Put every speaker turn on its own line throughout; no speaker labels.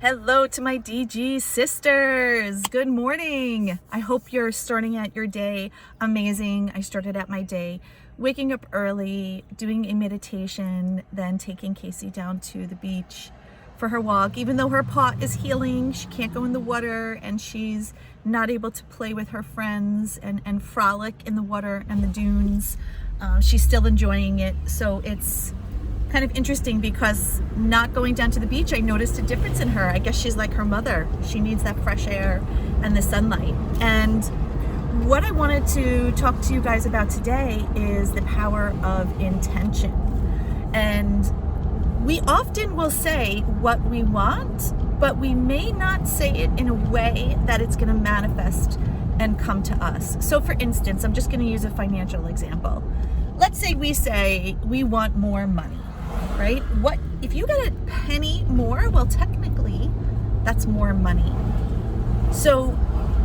Hello to my DG sisters. Good morning. I hope you're starting out your day amazing. I started out my day waking up early, doing a meditation, then taking Casey down to the beach for her walk. Even though her paw is healing, she can't go in the water and she's not able to play with her friends and frolic in the water and the dunes. She's still enjoying it. So it's kind of interesting because not going down to the beach, I noticed a difference in her. I guess she's like her mother. She needs that fresh air and the sunlight. And what I wanted to talk to you guys about today is the power of intention. And we often will say what we want, but we may not say it in a way that it's going to manifest and come to us. So for instance, I'm just going to use a financial example. Let's say we say we want more money. Right? What if you get a penny more? Well, technically, that's more money. So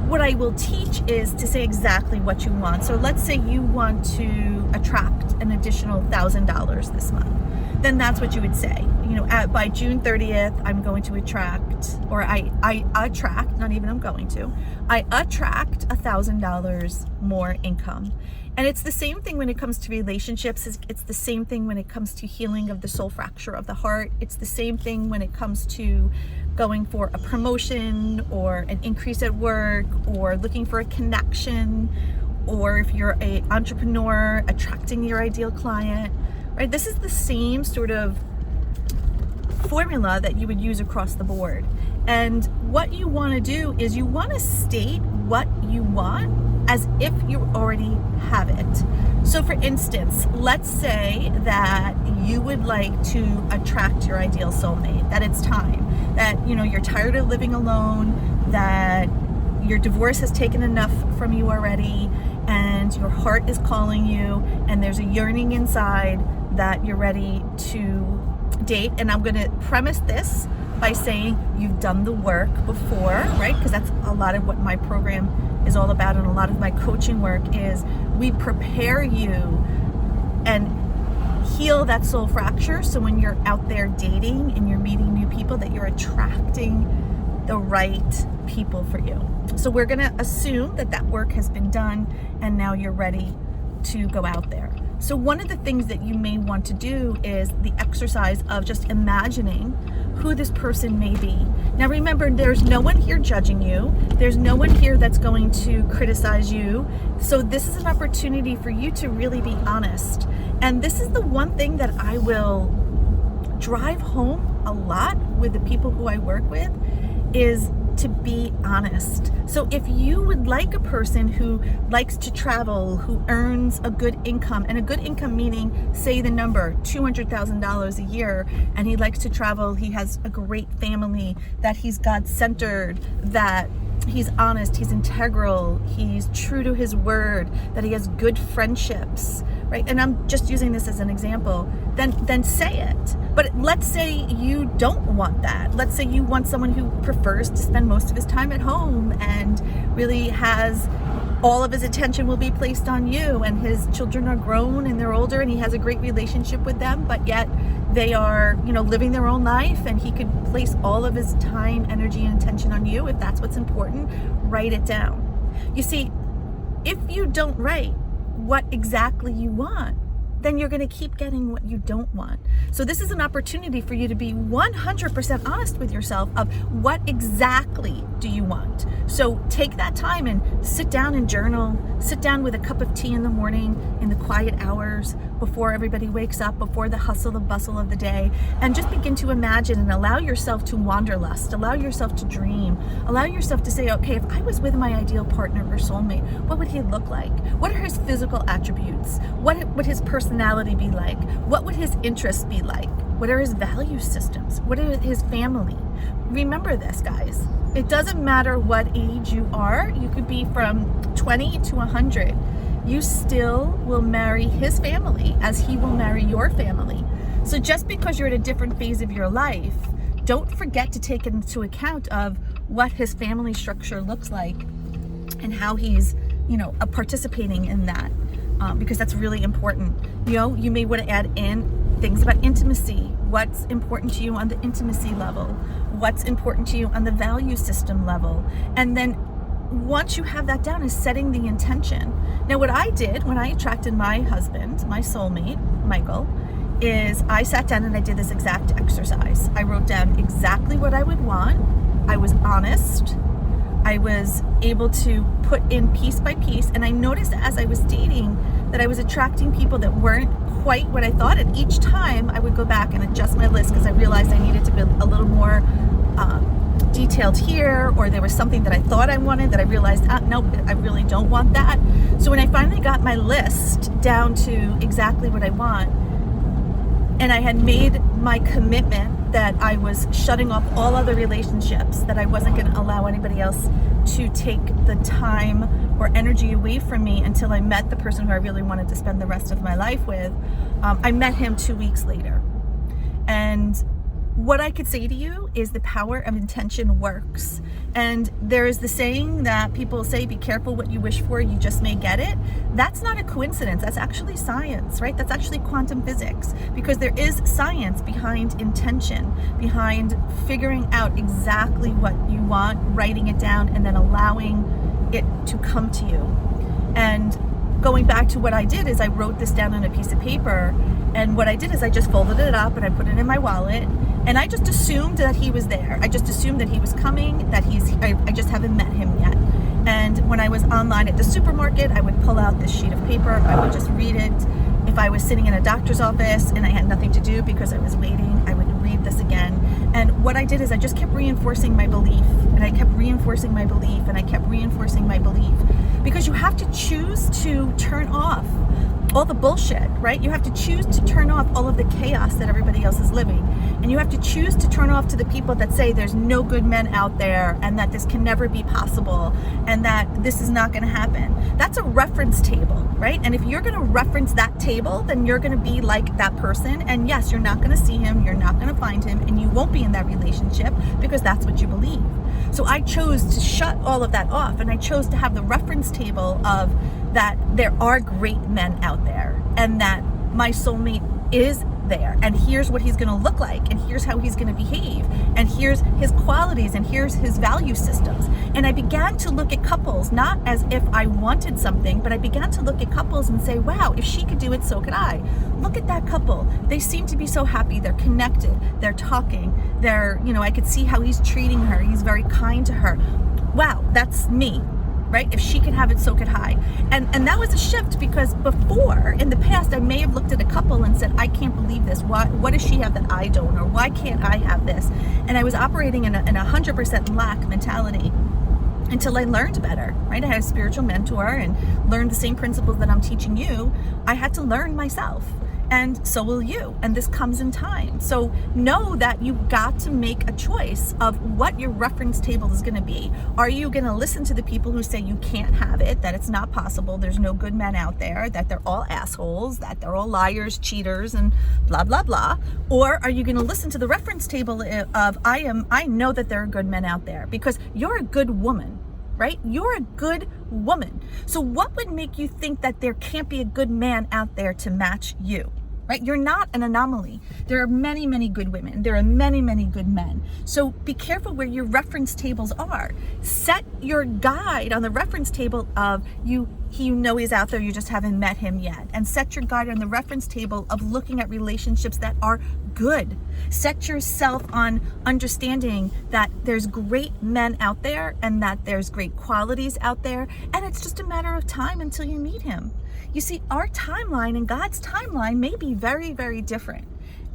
what I will teach is to say exactly what you want. So let's say you want to attract an additional $1,000 this month. Then that's what you would say. You know, by June 30th, I'm going to attract, or I attract, not even I'm going to, I attract $1,000 more income. And it's the same thing when it comes to relationships. It's the same thing when it comes to healing of the soul fracture of the heart. It's the same thing when it comes to going for a promotion or an increase at work or looking for a connection, or if you're an entrepreneur, attracting your ideal client, right? This is the same sort of formula that you would use across the board. And what you want to do is you want to state what you want as if you already have it. So for instance, let's say that you would like to attract your ideal soulmate, that it's time, that you're tired of living alone, that your divorce has taken enough from you already, and your heart is calling you, and there's a yearning inside that you're ready to date. And I'm going to premise this by saying you've done the work before, right? Because that's a lot of what my program is all about, and a lot of my coaching work is we prepare you and heal that soul fracture, so when you're out there dating and you're meeting new people, that you're attracting the right people for you. So we're going to assume that that work has been done and now you're ready to go out there. So one of the things that you may want to do is the exercise of just imagining who this person may be. Now remember, there's no one here judging you. There's no one here that's going to criticize you. So this is an opportunity for you to really be honest. And this is the one thing that I will drive home a lot with the people who I work with, is to be honest. So if you would like a person who likes to travel, who earns a good income, and a good income meaning, say the number, $200,000 a year, and he likes to travel, he has a great family, that he's God-centered, that he's honest, he's integral, he's true to his word, that he has good friendships, right? And I'm just using this as an example. Then say it. But let's say you don't want that. Let's say you want someone who prefers to spend most of his time at home and really has all of his attention will be placed on you, and his children are grown and they're older and he has a great relationship with them, but yet they are, living their own life, and he could place all of his time, energy, and attention on you. If that's what's important, write it down. You see, if you don't write what exactly you want, then you're going to keep getting what you don't want. So this is an opportunity for you to be 100% honest with yourself of what exactly do you want. So take that time and sit down and journal. Sit down with a cup of tea in the morning, in the quiet hours, before everybody wakes up, before the hustle and bustle of the day, and just begin to imagine and allow yourself to wanderlust, allow yourself to dream, allow yourself to say, okay, if I was with my ideal partner or soulmate, what would he look like? What are his physical attributes? What would his personality be like? What would his interests be like? What are his value systems? What are his family? Remember this, guys. It doesn't matter what age you are. You could be from 20 to 100. You still will marry his family as he will marry your family. So just because you're at a different phase of your life, don't forget to take into account of what his family structure looks like and how he's, participating in that. Because that's really important. You may want to add in things about intimacy. What's important to you on the intimacy level? what's important to you on the value system level. And then once you have that down, is setting the intention. Now, what I did when I attracted my husband, my soulmate, Michael, is I sat down and I did this exact exercise. I wrote down exactly what I would want. I was honest. I was able to put in piece by piece. And I noticed as I was dating that I was attracting people that weren't quite what I thought. And each time I would go back and adjust my list because I realized I needed to be a little more detailed here, or there was something that I thought I wanted that I realized, nope, I really don't want that. So when I finally got my list down to exactly what I want, and I had made my commitment that I was shutting off all other relationships, that I wasn't going to allow anybody else to take the time or energy away from me until I met the person who I really wanted to spend the rest of my life with, I met him 2 weeks later. And what I could say to you is the power of intention works. And there is the saying that people say, be careful what you wish for, you just may get it. That's not a coincidence. That's actually science, right? That's actually quantum physics, because there is science behind intention, behind figuring out exactly what you want, writing it down, and then allowing it to come to you. And going back to what I did is I wrote this down on a piece of paper. And what I did is I just folded it up and I put it in my wallet. And I just assumed that he was there. I just assumed that he was coming, that I just haven't met him yet. And when I was online at the supermarket, I would pull out this sheet of paper. I would just read it. If I was sitting in a doctor's office and I had nothing to do because I was waiting, I would read this again. And what I did is I just kept reinforcing my belief, and I kept reinforcing my belief, and I kept reinforcing my belief. Because you have to choose to turn off all the bullshit, right? You have to choose to turn off all of the chaos that everybody else is living. And you have to choose to turn off to the people that say there's no good men out there, and that this can never be possible, and that this is not going to happen. That's a reference table, right? And if you're going to reference that table, then you're going to be like that person. And yes, you're not going to see him, you're not going to find him, and you won't be in that relationship because that's what you believe. So I chose to shut all of that off, and I chose to have the reference table of that there are great men out there, and that my soulmate is there, and here's what he's going to look like, and here's how he's going to behave, and here's his qualities, and here's his value systems. And I began to look at couples not as if I wanted something, but I began to look at couples and say, wow, if she could do it, so could I. Look at that couple. They seem to be so happy. They're connected. They're talking. I could see how he's treating her. He's very kind to her. Wow, that's me. Right? If she could have it, so could I. And that was a shift, because before, in the past, I may have looked at a couple and said, I can't believe this. What does she have that I don't? Or why can't I have this? And I was operating in a 100% lack mentality until I learned better, right? I had a spiritual mentor and learned the same principles that I'm teaching you. I had to learn myself. And so will you. And this comes in time. So know that you've got to make a choice of what your reference table is going to be. Are you going to listen to the people who say you can't have it, that it's not possible, there's no good men out there, that they're all assholes, that they're all liars, cheaters, and blah, blah, blah? Or are you going to listen to the reference table of I know that there are good men out there, because you're a good woman, right? You're a good woman. So what would make you think that there can't be a good man out there to match you? Right? You're not an anomaly. There are many, many good women. There are many, many good men. So be careful where your reference tables are. Set your guide on the reference table of you know he's out there, you just haven't met him yet. And set your guide on the reference table of looking at relationships that are good. Set yourself on understanding that there's great men out there, and that there's great qualities out there, and it's just a matter of time until you meet him. You see, our timeline and God's timeline may be very, very different.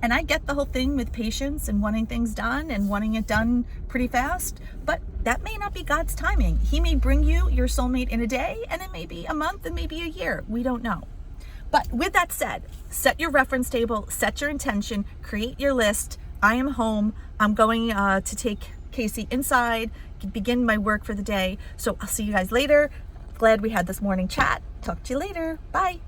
And I get the whole thing with patience and wanting things done and wanting it done pretty fast, but that may not be God's timing. He may bring you your soulmate in a day, and it may be a month, and maybe a year. We don't know. But with that said, set your reference table, set your intention, create your list. I am home. I'm going to take Casey inside, begin my work for the day. So I'll see you guys later. Glad we had this morning chat. Talk to you later. Bye.